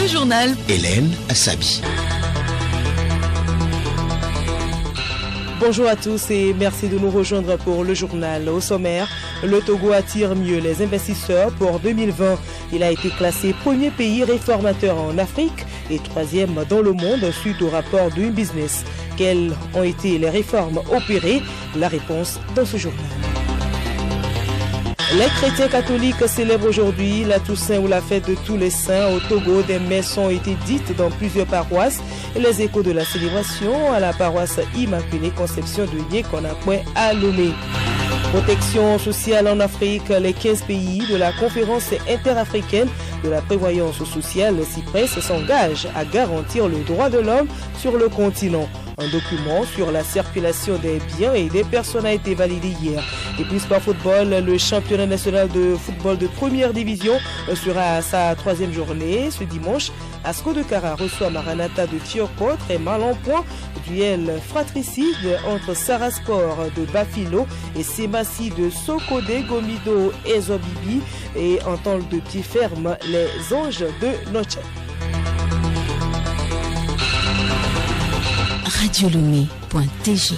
Le journal Hélène Assabi. Bonjour à tous et merci de nous rejoindre pour le journal. Au sommaire, le Togo attire mieux les investisseurs pour 2020. Il a été classé premier pays réformateur en Afrique et troisième dans le monde suite au rapport Doing Business. Quelles ont été les réformes opérées? La réponse dans ce journal. Les chrétiens catholiques célèbrent aujourd'hui la Toussaint ou la fête de tous les saints au Togo. Des messes ont été dites dans plusieurs paroisses. Les échos de la célébration à la paroisse Immaculée Conception de Yékonakoué à Lomé. Protection sociale en Afrique, les 15 pays de la conférence interafricaine de la prévoyance sociale CIPRES s'engagent à garantir le droit de l'homme sur le continent. Un document sur la circulation des biens et des personnes a été validé hier. Et puis sport football, le championnat national de football de première division sera à sa troisième journée ce dimanche. Asco de Kara reçoit Maranatha de Tioko, très mal en point. Duel fratricide entre Sarasport de Bafilo et Semassi de Sokode, Gomido et Zobibi. Et en temps de pied ferme, les Anges de Noche. radiolomé.tg.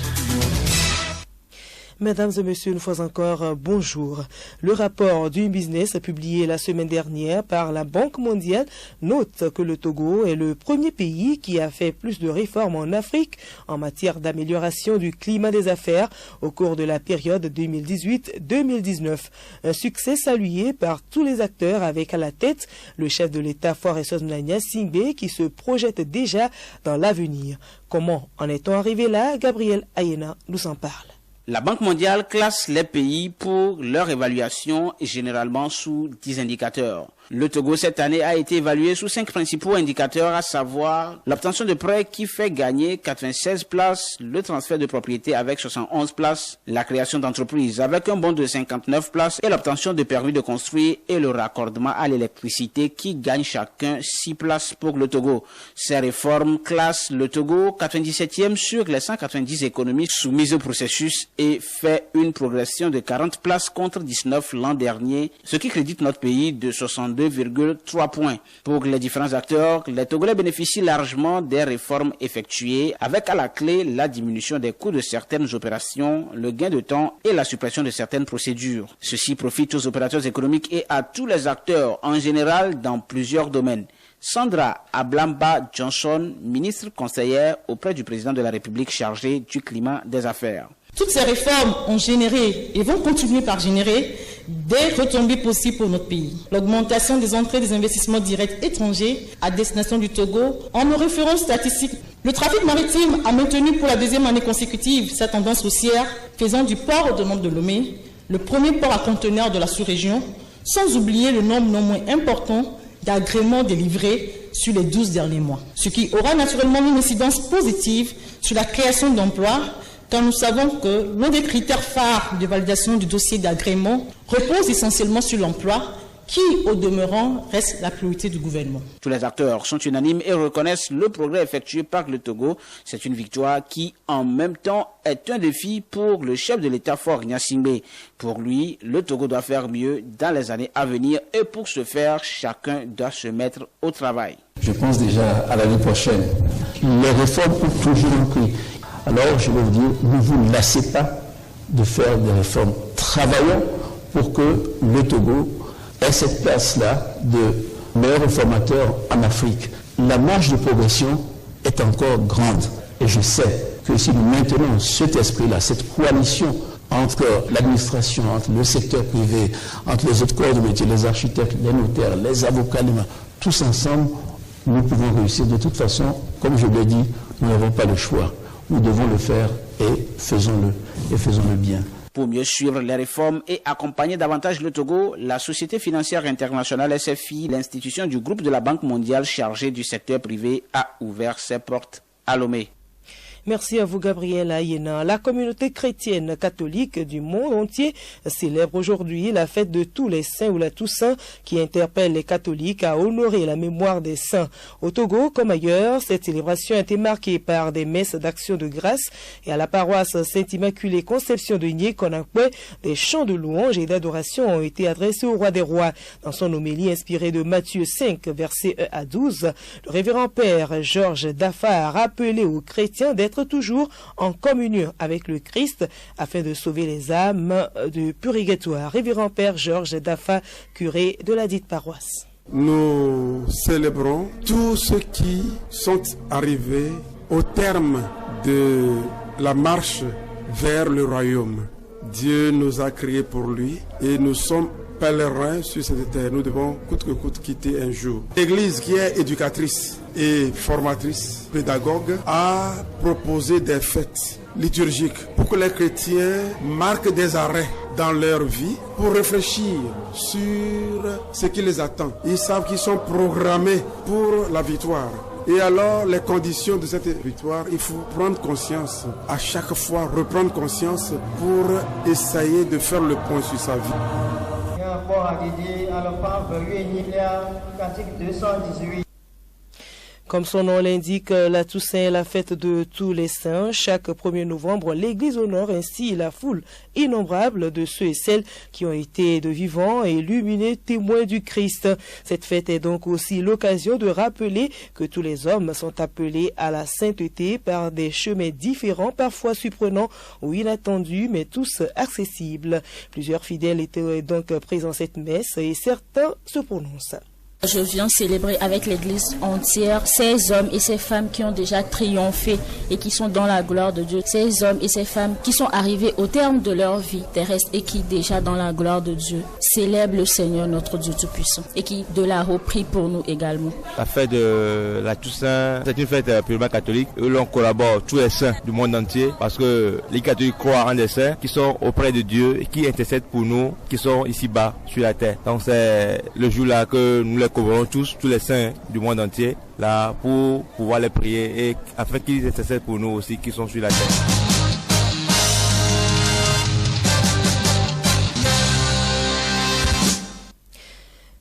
Mesdames et messieurs, une fois encore, bonjour. Le rapport Doing Business publié la semaine dernière par la Banque mondiale note que le Togo est le premier pays qui a fait plus de réformes en Afrique en matière d'amélioration du climat des affaires au cours de la période 2018-2019. Un succès salué par tous les acteurs avec à la tête le chef de l'État Faure Essoz-Mnagna Singbe qui se projette déjà dans l'avenir. Comment en est-on arrivé là? Gabriel Ayena nous en parle. La Banque mondiale classe les pays pour leur évaluation généralement sous 10 indicateurs. Le Togo cette année a été évalué sous 5 principaux indicateurs, à savoir l'obtention de prêts qui fait gagner 96 places, le transfert de propriété avec 71 places, la création d'entreprises avec un bond de 59 places et l'obtention de permis de construire et le raccordement à l'électricité qui gagne chacun 6 places pour le Togo. Ces réformes classent le Togo 97e sur les 190 économies soumises au processus et fait une progression de 40 places contre 19 l'an dernier, ce qui crédite notre pays de 62,3 points. Pour les différents acteurs, les Togolais bénéficient largement des réformes effectuées, avec à la clé la diminution des coûts de certaines opérations, le gain de temps et la suppression de certaines procédures. Ceci profite aux opérateurs économiques et à tous les acteurs en général dans plusieurs domaines. Sandra Ablamba Johnson, ministre conseillère auprès du président de la République chargée du climat des affaires. Toutes ces réformes ont généré et vont continuer par générer des retombées possibles pour notre pays. L'augmentation des entrées des investissements directs étrangers à destination du Togo, en nos références statistiques, le trafic maritime a maintenu pour la deuxième année consécutive sa tendance haussière, faisant du port autonome de Lomé le premier port à conteneurs de la sous-région, sans oublier le nombre non moins important d'agréments délivrés sur les 12 derniers mois. Ce qui aura naturellement une incidence positive sur la création d'emplois, car nous savons que l'un des critères phares de validation du dossier d'agrément repose essentiellement sur l'emploi, qui, au demeurant, reste la priorité du gouvernement. Tous les acteurs sont unanimes et reconnaissent le progrès effectué par le Togo. C'est une victoire qui, en même temps, est un défi pour le chef de l'État Faure Gnassingbé. Pour lui, le Togo doit faire mieux dans les années à venir et pour ce faire, chacun doit se mettre au travail. Je pense déjà à l'année prochaine. Les réformes ont toujours un prix. Alors, je vais vous dire, ne vous lassez pas de faire des réformes. Travaillons pour que le Togo ait cette place-là de meilleur réformateur en Afrique. La marge de progression est encore grande. Et je sais que si nous maintenons cet esprit-là, cette coalition entre l'administration, entre le secteur privé, entre les autres corps de métier, les architectes, les notaires, les avocats, tous ensemble, nous pouvons réussir. De toute façon, comme je l'ai dit, nous n'avons pas le choix. Nous devons le faire et faisons-le bien. Pour mieux suivre les réformes et accompagner davantage le Togo, la Société financière internationale SFI, l'institution du groupe de la Banque mondiale chargée du secteur privé, a ouvert ses portes à Lomé. Merci à vous, Gabriel Ayena. La communauté chrétienne catholique du monde entier célèbre aujourd'hui la fête de tous les saints ou la Toussaint qui interpelle les catholiques à honorer la mémoire des saints. Au Togo, comme ailleurs, cette célébration a été marquée par des messes d'action de grâce et à la paroisse Sainte-Immaculée Conception de Nié-Konakwe, des chants de louange et d'adoration ont été adressés au roi des rois. Dans son homélie inspirée de Matthieu 5, versets 1 à 12, le révérend père Georges Dafa a rappelé aux chrétiens d'être toujours en communion avec le Christ afin de sauver les âmes du purgatoire. Révérend père Georges Dafa, curé de la dite paroisse. Nous célébrons tous ceux qui sont arrivés au terme de la marche vers le royaume. Dieu nous a créés pour lui et nous sommes pèlerins sur cette terre. Nous devons coûte que coûte quitter un jour. L'Église, qui est éducatrice et formatrice, pédagogue, a proposé des fêtes liturgiques pour que les chrétiens marquent des arrêts dans leur vie pour réfléchir sur ce qui les attend. Ils savent qu'ils sont programmés pour la victoire. Et alors, les conditions de cette victoire, il faut prendre conscience, à chaque fois reprendre conscience pour essayer de faire le point sur sa vie. Comme son nom l'indique, la Toussaint est la fête de tous les saints. Chaque 1er novembre, l'Église honore ainsi la foule innombrable de ceux et celles qui ont été de vivants et illuminés témoins du Christ. Cette fête est donc aussi l'occasion de rappeler que tous les hommes sont appelés à la sainteté par des chemins différents, parfois surprenants ou inattendus, mais tous accessibles. Plusieurs fidèles étaient donc présents à cette messe et certains se prononcent. Je viens célébrer avec l'Église entière ces hommes et ces femmes qui ont déjà triomphé et qui sont dans la gloire de Dieu. Ces hommes et ces femmes qui sont arrivés au terme de leur vie terrestre et qui déjà dans la gloire de Dieu célèbrent le Seigneur notre Dieu Tout-Puissant et qui de là-haut prie pour nous également. La fête de la Toussaint, c'est une fête purement catholique où l'on collabore tous les saints du monde entier parce que les catholiques croient en des saints qui sont auprès de Dieu et qui intercèdent pour nous qui sont ici-bas sur la terre. Donc c'est le jour-là que nous les couvrons tous les saints du monde entier là pour pouvoir les prier et afin qu'ils intercèdent pour nous aussi qui sont sur la terre.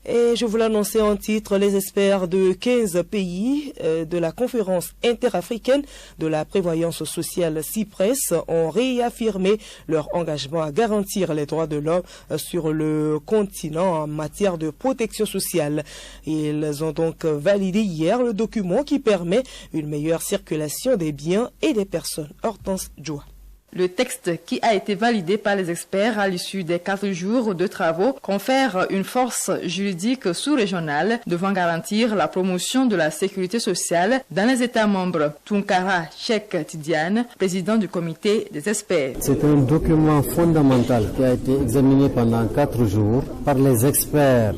Et je vous l'annonçais en titre, les experts de 15 pays de la conférence interafricaine de la prévoyance sociale CIPRES ont réaffirmé leur engagement à garantir les droits de l'homme sur le continent en matière de protection sociale. Ils ont donc validé hier le document qui permet une meilleure circulation des biens et des personnes. Hortense Djoua. Le texte qui a été validé par les experts à l'issue des 4 jours de travaux confère une force juridique sous-régionale devant garantir la promotion de la sécurité sociale dans les États membres. Tunkara Cheikh Tidiane, président du comité des experts. C'est un document fondamental qui a été examiné pendant 4 jours par les experts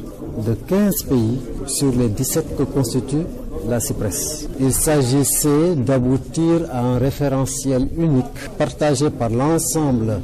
de 15 pays sur les 17 que constituent la CIPRES. Il s'agissait d'aboutir à un référentiel unique partagé par l'ensemble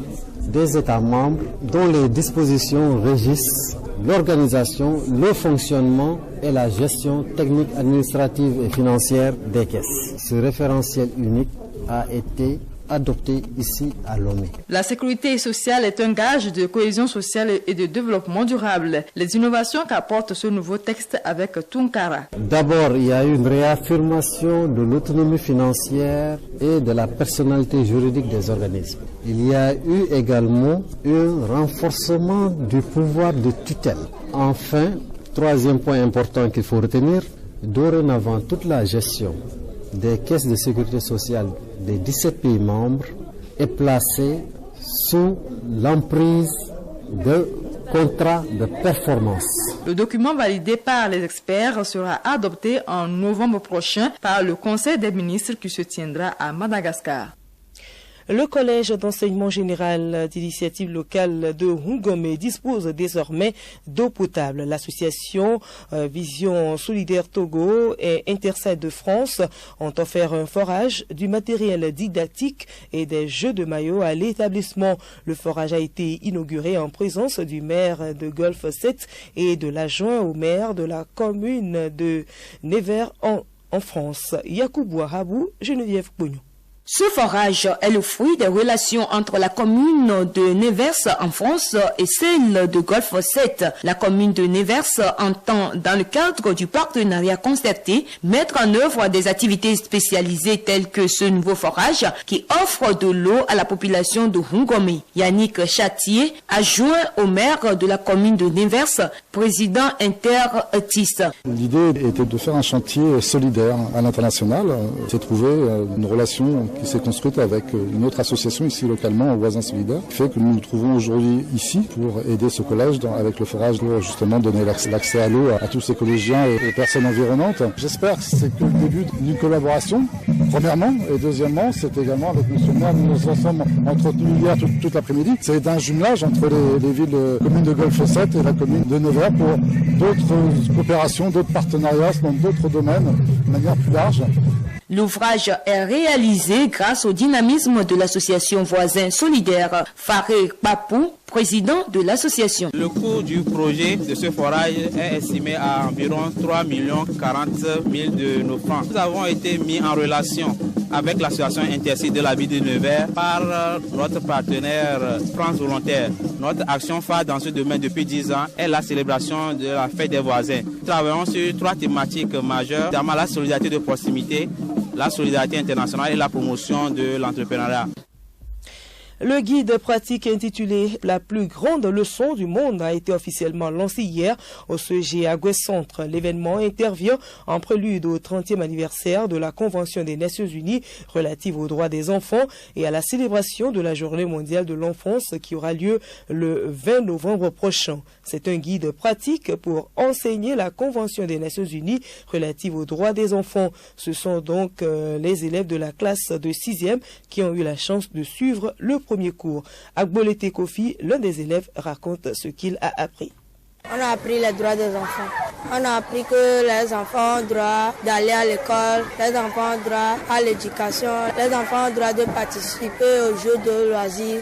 des États membres dont les dispositions régissent l'organisation, le fonctionnement et la gestion technique, administrative et financière des caisses. Ce référentiel unique a été adopté ici à Lomé. La sécurité sociale est un gage de cohésion sociale et de développement durable. Les innovations qu'apporte ce nouveau texte avec Tunkara. D'abord, il y a une réaffirmation de l'autonomie financière et de la personnalité juridique des organismes. Il y a eu également un renforcement du pouvoir de tutelle. Enfin, troisième point important qu'il faut retenir, dorénavant toute la gestion des caisses de sécurité sociale des 17 pays membres est placée sous l'emprise de contrats de performance. Le document validé par les experts sera adopté en novembre prochain par le Conseil des ministres qui se tiendra à Madagascar. Le collège d'enseignement général d'initiative locale de Hungomé dispose désormais d'eau potable. L'association Vision Solidaire Togo et Intercède de France ont offert un forage, du matériel didactique et des jeux de maillot à l'établissement. Le forage a été inauguré en présence du maire de Golfe 7 et de l'adjoint au maire de la commune de Nevers en France. Yacoub Ouahabou, Geneviève Pognon. Ce forage est le fruit des relations entre la commune de Nevers en France et celle de Golfe 7. La commune de Nevers entend, dans le cadre du partenariat concerté, mettre en œuvre des activités spécialisées telles que ce nouveau forage qui offre de l'eau à la population de Hungomé. Yannick Chatier, adjoint au maire de la commune de Nevers, président inter-TIS. L'idée était de faire un chantier solidaire à l'international. C'est trouver une relation qui s'est construite avec une autre association ici localement, Voisins Solidaires, qui fait que nous nous trouvons aujourd'hui ici pour aider ce collège avec le forage pour justement donner l'accès à l'eau à tous ces collégiens et aux personnes environnantes. J'espère que c'est que le début d'une collaboration, premièrement, et deuxièmement, c'est également avec M. le maire, nous nous en sommes entretenus hier toute l'après-midi. C'est un jumelage entre les villes communes de Golfe 7 et la commune de Nevers pour d'autres coopérations, d'autres partenariats dans d'autres domaines de manière plus large. L'ouvrage est réalisé grâce au dynamisme de l'association Voisins Solidaires. Faré Papou, président de l'association. Le coût du projet de ce forage est estimé à environ 3 40 000 de nos francs. Nous avons été mis en relation avec l'association Intercité de la ville de Nevers par notre partenaire France Volontaire. Notre action phare dans ce domaine depuis 10 ans est la célébration de la fête des voisins. Nous travaillons sur 3 thématiques majeures, notamment la solidarité de proximité, la solidarité internationale et la promotion de l'entrepreneuriat. Le guide pratique intitulé « La plus grande leçon du monde » a été officiellement lancé hier au CEG à Gué-Centre. L'événement intervient en prélude au 30e anniversaire de la Convention des Nations Unies relative aux droits des enfants et à la célébration de la Journée mondiale de l'enfance qui aura lieu le 20 novembre prochain. C'est un guide pratique pour enseigner la Convention des Nations Unies relative aux droits des enfants. Ce sont donc les élèves de la classe de 6e qui ont eu la chance de suivre le premier cours. Agbolete Kofi, l'un des élèves, raconte ce qu'il a appris. On a appris les droits des enfants. On a appris que les enfants ont droit d'aller à l'école, les enfants ont droit à l'éducation, les enfants ont droit de participer aux jeux de loisirs.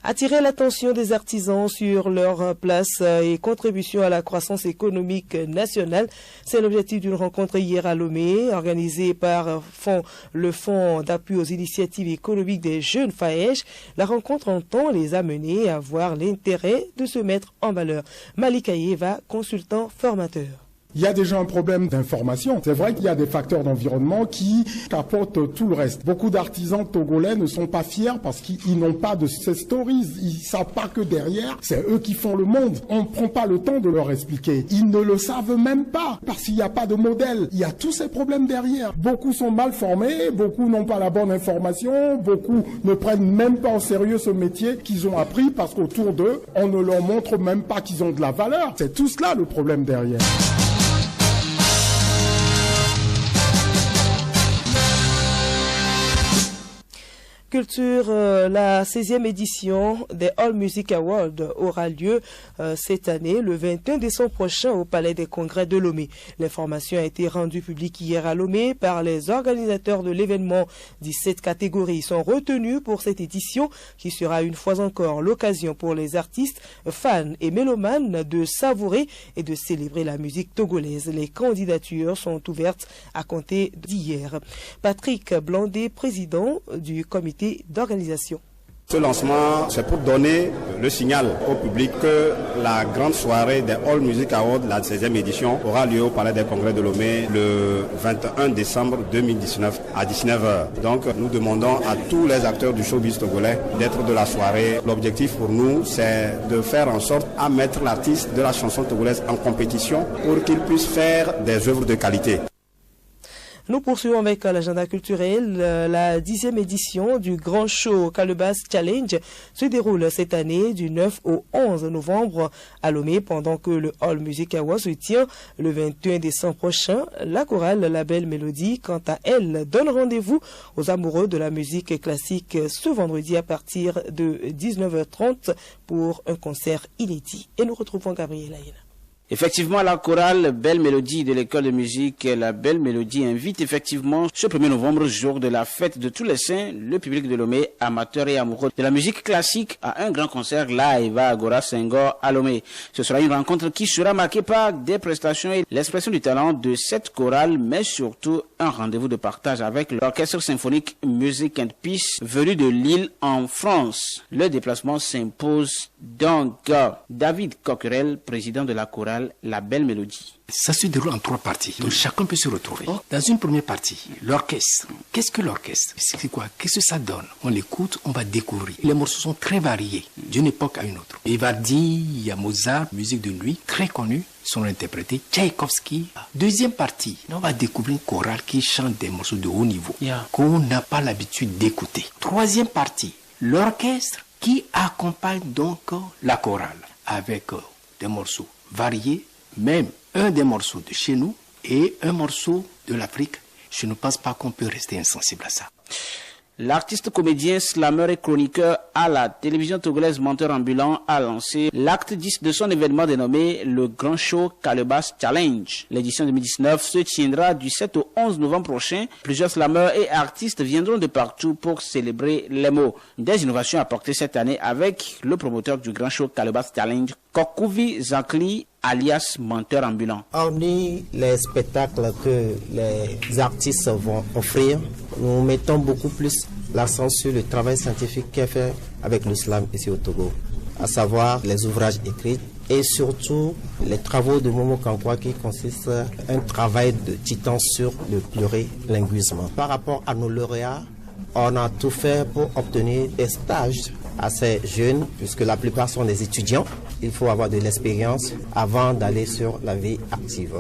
Attirer l'attention des artisans sur leur place et contribution à la croissance économique nationale, c'est l'objectif d'une rencontre hier à Lomé, organisée par le Fonds d'appui aux initiatives économiques des jeunes FAEJ. La rencontre entend les amener à voir l'intérêt de se mettre en valeur. Malik Ayeva, consultant formateur. Il y a déjà un problème d'information. C'est vrai qu'il y a des facteurs d'environnement qui capotent tout le reste. Beaucoup d'artisans togolais ne sont pas fiers parce qu'ils n'ont pas de ces stories. Ils ne savent pas que derrière, c'est eux qui font le monde. On ne prend pas le temps de leur expliquer. Ils ne le savent même pas parce qu'il n'y a pas de modèle. Il y a tous ces problèmes derrière. Beaucoup sont mal formés, beaucoup n'ont pas la bonne information, beaucoup ne prennent même pas au sérieux ce métier qu'ils ont appris parce qu'autour d'eux, on ne leur montre même pas qu'ils ont de la valeur. C'est tout cela le problème derrière. Culture, la 16e édition des All Music Awards aura lieu cette année, le 21 décembre prochain, au Palais des Congrès de Lomé. L'information a été rendue publique hier à Lomé par les organisateurs de l'événement. 17 catégories sont retenues pour cette édition qui sera une fois encore l'occasion pour les artistes, fans et mélomanes de savourer et de célébrer la musique togolaise. Les candidatures sont ouvertes à compter d'hier. Patrick Blandé, président du comité d'organisation. Ce lancement, c'est pour donner le signal au public que la grande soirée des All Music Awards, la 16e édition, aura lieu au Palais des Congrès de Lomé le 21 décembre 2019 à 19h. Donc nous demandons à tous les acteurs du showbiz togolais d'être de la soirée. L'objectif pour nous, c'est de faire en sorte à mettre l'artiste de la chanson togolaise en compétition pour qu'il puisse faire des œuvres de qualité. Nous poursuivons avec l'agenda culturel. La 10e édition du Grand Show Calebasse Challenge se déroule cette année du 9 au 11 novembre à Lomé, pendant que le All Music Award se tient le 21 décembre prochain. La chorale La Belle Mélodie, quant à elle, donne rendez-vous aux amoureux de la musique classique ce vendredi à partir de 19h30 pour un concert inédit. Et nous retrouvons Gabriel Ayena. Effectivement, la chorale Belle Mélodie de l'école de musique La Belle Mélodie invite effectivement ce 1er novembre, jour de la fête de tous les saints, le public de Lomé, amateur et amoureux de la musique classique, à un grand concert live à Agora Senghor à Lomé. Ce sera une rencontre qui sera marquée par des prestations et l'expression du talent de cette chorale, mais surtout un rendez-vous de partage avec l'orchestre symphonique Music and Peace venu de Lille en France. Le déplacement s'impose donc. David Coquerel, président de la chorale La Belle Mélodie. Ça se déroule en 3 parties, donc chacun peut se retrouver. Dans une première partie, l'orchestre. Qu'est-ce que l'orchestre? C'est quoi? Qu'est-ce que ça donne? On l'écoute, on va découvrir. Les morceaux sont très variés, d'une époque à une autre. Vivaldi, il y a Mozart, musique de nuit, très connue, sont interprétés. Tchaïkovski. Deuxième partie, on va découvrir une chorale qui chante des morceaux de haut niveau, qu'on n'a pas l'habitude d'écouter. Troisième partie, l'orchestre qui accompagne donc la chorale avec des morceaux variés, même un des morceaux de chez nous et un morceau de l'Afrique. Je ne pense pas qu'on peut rester insensible à ça. L'artiste comédien, slameur et chroniqueur à la télévision togolaise Menteur Ambulant a lancé l'acte 10 de son événement dénommé le Grand Show Calebasse Challenge. L'édition 2019 se tiendra du 7 au 11 novembre prochain. Plusieurs slameurs et artistes viendront de partout pour célébrer les mots. Des innovations apportées cette année avec le promoteur du Grand Show Calebasse Challenge, Kokouvi Zakli, alias Menteur Ambulant. Hormis les spectacles que les artistes vont offrir, nous mettons beaucoup plus l'accent sur le travail scientifique qui est fait avec le slam ici au Togo, à savoir les ouvrages écrits et surtout les travaux de Momo Kankwa qui consistent en un travail de titan sur le plurilinguisme. Par rapport à nos lauréats, on a tout fait pour obtenir des stages assez jeunes, puisque la plupart sont des étudiants. Il faut avoir de l'expérience avant d'aller sur la vie active.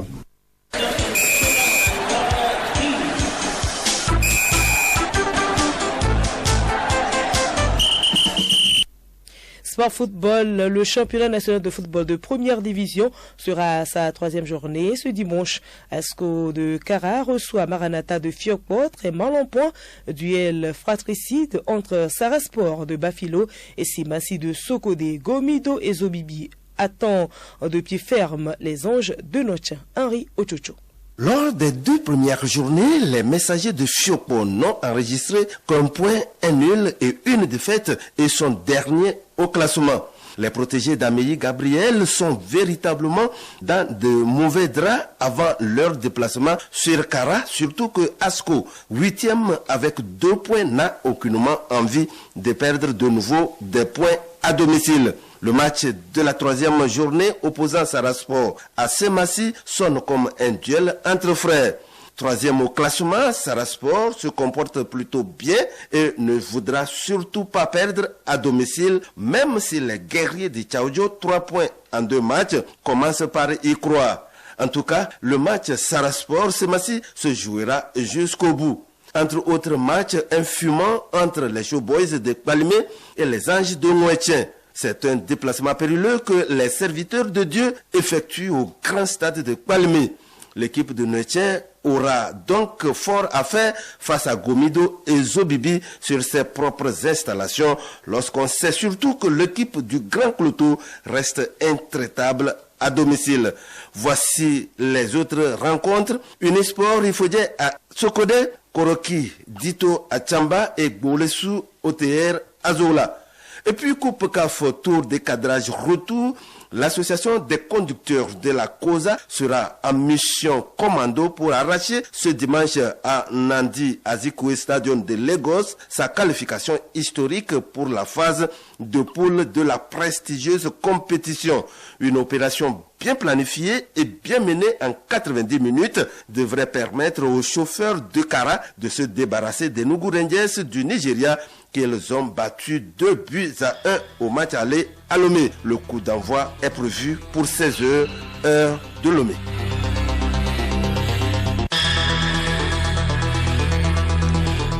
Sport football, le championnat national de football de première division sera à sa 3e journée. Ce dimanche, Asco de Kara reçoit Maranatha de Fiokpo, très mal en point. Duel fratricide entre Sarasport de Bafilo et Simasi de Sokode. Gomido et Zobibi attend de pied ferme les anges de Nocha. Henri Ochocho. Lors des 2 premières journées, les messagers de Fiokpo n'ont enregistré qu'un point, un nul et une défaite et sont derniers au classement. Les protégés d'Amélie Gabriel sont véritablement dans de mauvais draps avant leur déplacement sur Kara, surtout que Asco, 8e avec 2 points, n'a aucunement envie de perdre de nouveau des points à domicile. Le match de la 3e journée opposant Sarasport à Semassi sonne comme un duel entre frères. 3e au classement, Sarasport se comporte plutôt bien et ne voudra surtout pas perdre à domicile, même si les guerriers de Tchaoudjo, 3 points en 2 matchs, commencent par y croire. En tout cas, le match Sarasport-Semassi se jouera jusqu'au bout. Entre autres matchs, un fumant entre les Showboys de Kpalimé et les Anges de Nouétien. C'est un déplacement périlleux que les serviteurs de Dieu effectuent au grand stade de Kpalimé. L'équipe de Nouétien aura donc fort à faire face à Gomido et Zobibi sur ses propres installations, lorsqu'on sait surtout que l'équipe du Grand Cloto reste intraitable à domicile. Voici les autres rencontres. Unisport Ifodje à Sokode, Koroki Dito à Tchamba et Gbolesu OTR à Zola. Et puis Coupe CAF tour des cadrages retour, l'association des conducteurs de la COSA sera en mission commando pour arracher ce dimanche à Nandi Azikiwe Stadium de Lagos sa qualification historique pour la phase de poule de la prestigieuse compétition. Une opération bien planifiée et bien menée en 90 minutes devrait permettre aux chauffeurs de Kara de se débarrasser des Nugu Rangers du Nigeria qu'ils ont battu 2-1 au match aller à Lomé. Le coup d'envoi est prévu pour 16h, heure de Lomé.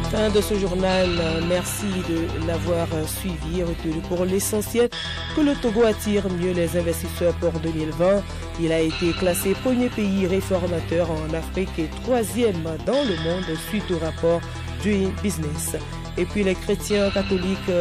Fin de ce journal, merci de l'avoir suivi et retenu pour l'essentiel que le Togo attire mieux les investisseurs pour 2020. Il a été classé premier pays réformateur en Afrique et 3e dans le monde suite au rapport Doing Business. Et puis les chrétiens catholiques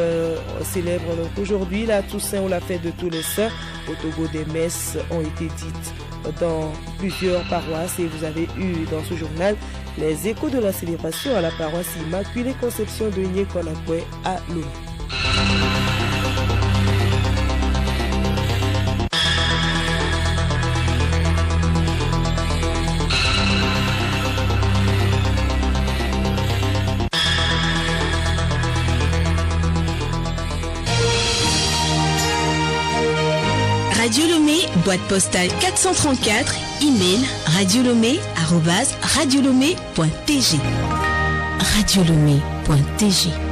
célèbrent donc aujourd'hui la Toussaint ou la fête de tous les saints. Au Togo, des messes ont été dites dans plusieurs paroisses et vous avez eu dans ce journal les échos de la célébration à la paroisse Immaculée Conception de Nyé-Konakwe à Lomé. Radio Lomé, boîte postale 434, email radiolomé@radiolomé.tg. Radiolomé.tg